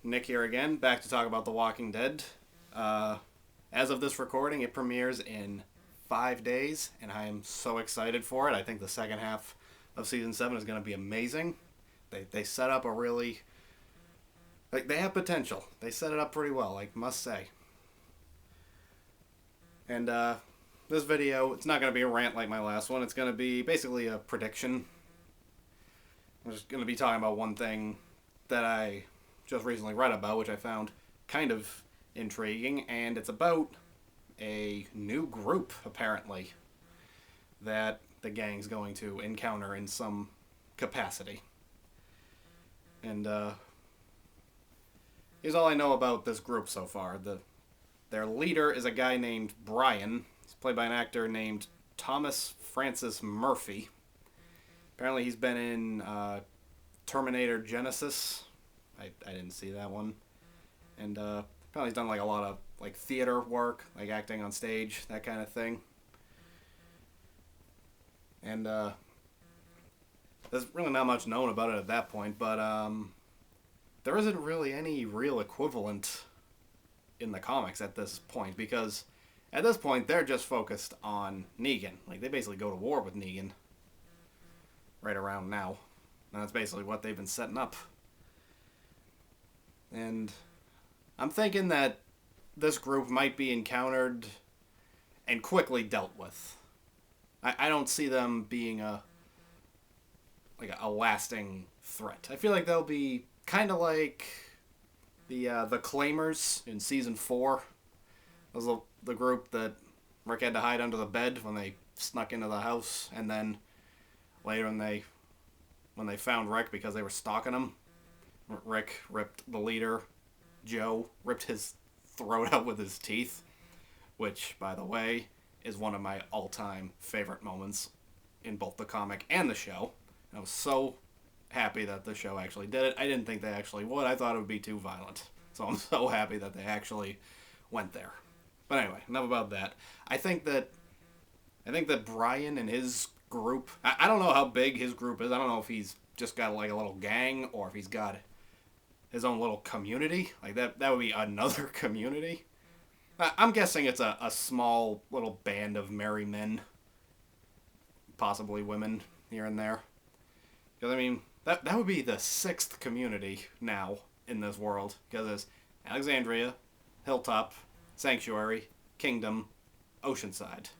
Nick here again, back to talk about The Walking Dead. Uh, as of this recording, it premieres in 5 days, and I am so excited for it. I think the second half of season 7 is going to be amazing. They set up a really... they have potential. They set it up pretty well, must say. And this video, it's not going to be a rant like my last one. It's going to be basically a prediction. I'm just going to be talking about one thing that I just recently read about, which I found kind of intriguing, and it's about a new group, apparently, that the gang's going to encounter in some capacity. And here's all I know about this group so far. Their leader is a guy named Brian. He's played by an actor named Thomas Francis Murphy. Apparently he's been in Terminator Genesis. I didn't see that one. And apparently he's done a lot of theater work, acting on stage, that kind of thing. And there's really not much known about it at that point, but there isn't really any real equivalent in the comics at this point, because at this point they're just focused on Negan. They basically go to war with Negan right around now. And that's basically what they've been setting up. And I'm thinking that this group might be encountered and quickly dealt with. I don't see them being a lasting threat. I feel like they'll be kind of like the Claimers in season 4. That was the group that Rick had to hide under the bed when they snuck into the house, and then later when they found Rick because they were stalking him, Rick ripped the leader, Joe, ripped his throat out with his teeth, which, by the way, is one of my all-time favorite moments in both the comic and the show. I was so happy that the show actually did it. I didn't think they actually would. I thought it would be too violent. So I'm so happy that they actually went there. But anyway, enough about that. I think that Brian and his group, I don't know how big his group is. I don't know if he's just got a little gang or if he's got his own little community. That would be another community. I'm guessing it's a small little band of merry men, possibly women here and there. Because that would be the 6th community now in this world, because there's Alexandria, Hilltop, Sanctuary, Kingdom, Oceanside.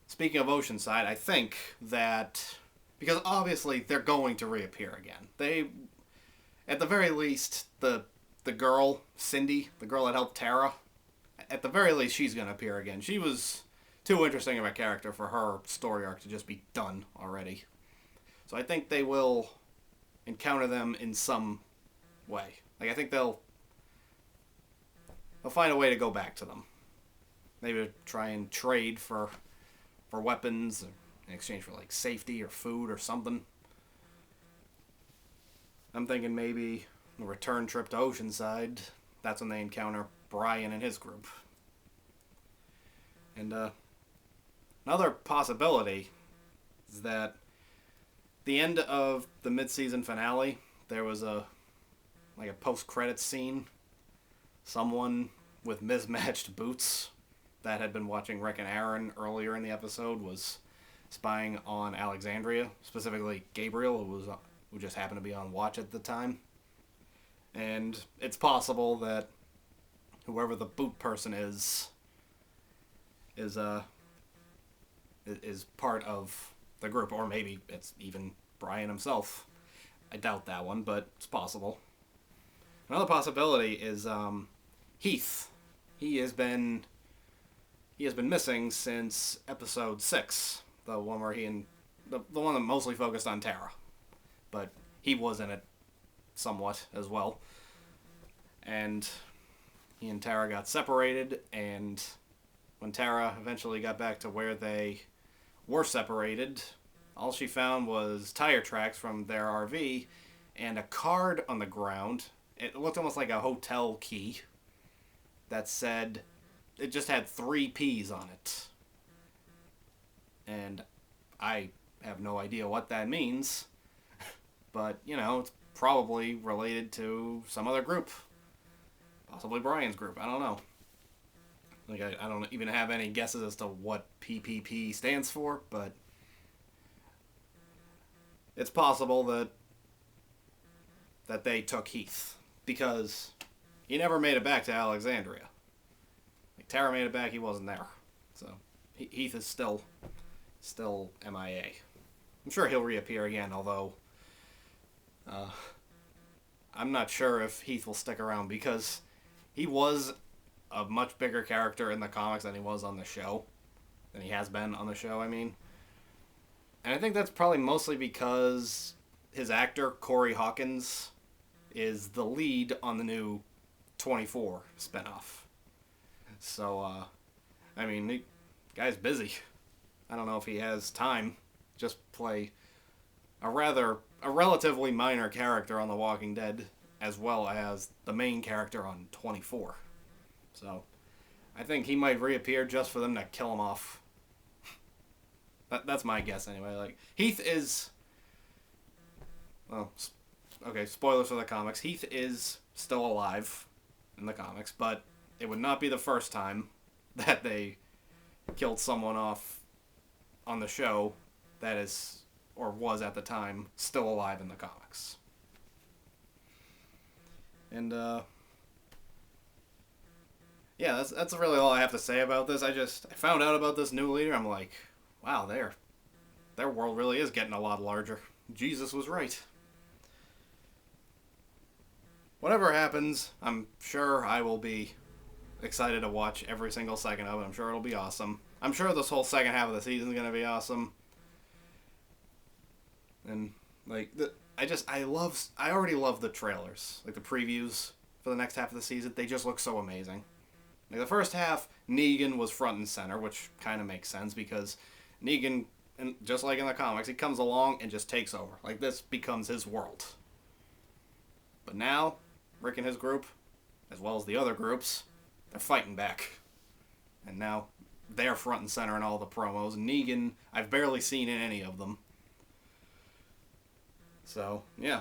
Speaking of Oceanside, I think that, because obviously they're going to reappear again. They, at the very least, the girl, Cindy, the girl that helped Tara, at the very least she's going to appear again. She was too interesting of a character for her story arc to just be done already. So I think they will encounter them in some way. I think they'll find a way to go back to them. Maybe try and trade for weapons in exchange for safety or food or something. I'm thinking maybe a return trip to Oceanside. That's when they encounter Brian and his group. And another possibility is that the end of the mid-season finale, there was a post-credits scene. Someone with mismatched boots that had been watching Rick and Aaron earlier in the episode was spying on Alexandria, specifically Gabriel, who just happened to be on watch at the time. And it's possible that whoever the boot person is part of the group, or maybe it's even Brian himself. I doubt that one, but it's possible. Another possibility is Heath. He has been missing since episode 6, the one where the one that mostly focused on Tara, but he was in it somewhat as well. And he and Tara got separated, and when Tara eventually got back to where they were separated, all she found was tire tracks from their RV and a card on the ground. It looked almost like a hotel key that said, it just had 3 P's on it. And I have no idea what that means. but, it's probably related to some other group. Possibly Brian's group. I don't know. Like, I don't even have any guesses as to what PPP stands for, but it's possible that they took Heath, because he never made it back to Alexandria. Like, Tara made it back, he wasn't there. So, Heath is still MIA. I'm sure he'll reappear again, although I'm not sure if Heath will stick around, because he was a much bigger character in the comics than he was on the show. Than he has been on the show, I mean. And I think that's probably mostly because his actor, Corey Hawkins, is the lead on the new 24 spinoff. So, I mean, the guy's busy. I don't know if he has time. Just play a relatively minor character on The Walking Dead, as well as the main character on 24. So, I think he might reappear just for them to kill him off. That's my guess anyway. Like, Heath is... Well, okay, spoilers for the comics. Heath is still alive in the comics, but it would not be the first time that they killed someone off on the show that is, or was at the time, still alive in the comics. And, yeah, that's really all I have to say about this. I found out about this new leader. I'm like, wow, their world really is getting a lot larger. Jesus was right. Whatever happens, I'm sure I will be excited to watch every single second of it. I'm sure it'll be awesome. I'm sure this whole second half of the season is going to be awesome. And, like, I already love the trailers. Like, the previews for the next half of the season. They just look so amazing. Like, the first half, Negan was front and center, which kind of makes sense, because Negan, and just like in the comics, he comes along and just takes over. Like, this becomes his world. But now, Rick and his group, as well as the other groups, they're fighting back. And now, they're front and center in all the promos. Negan, I've barely seen in any of them. So, yeah.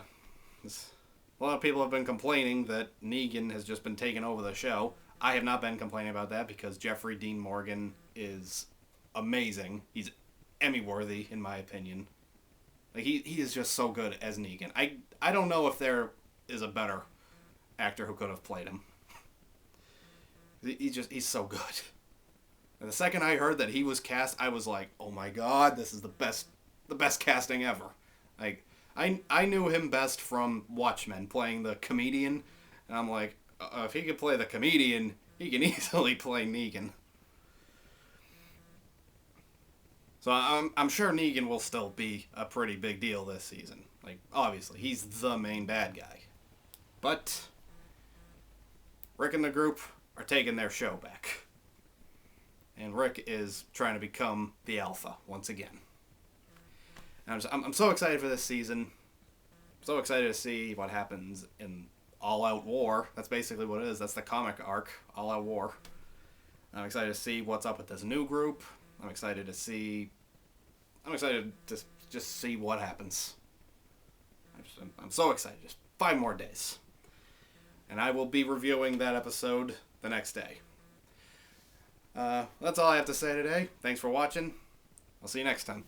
A lot of people have been complaining that Negan has just been taking over the show. I have not been complaining about that, because Jeffrey Dean Morgan is amazing. He's Emmy-worthy, in my opinion. Like, he is just so good as Negan. I don't know if there is a better actor who could have played him. He's so good. And the second I heard that he was cast, I was like, oh my god, this is the best casting ever. Like, I knew him best from Watchmen, playing the comedian, and I'm like, if he could play the comedian, he can easily play Negan. So I'm sure Negan will still be a pretty big deal this season. Like, obviously, he's the main bad guy. But Rick and the group are taking their show back. And Rick is trying to become the alpha once again. And I'm so excited for this season. I'm so excited to see what happens in All-Out War. That's basically what it is. That's the comic arc, All-Out War. I'm excited to see what's up with this new group. I'm excited to just see what happens. I'm so excited. Just 5 more days. And I will be reviewing that episode the next day. That's all I have to say today. Thanks for watching. I'll see you next time.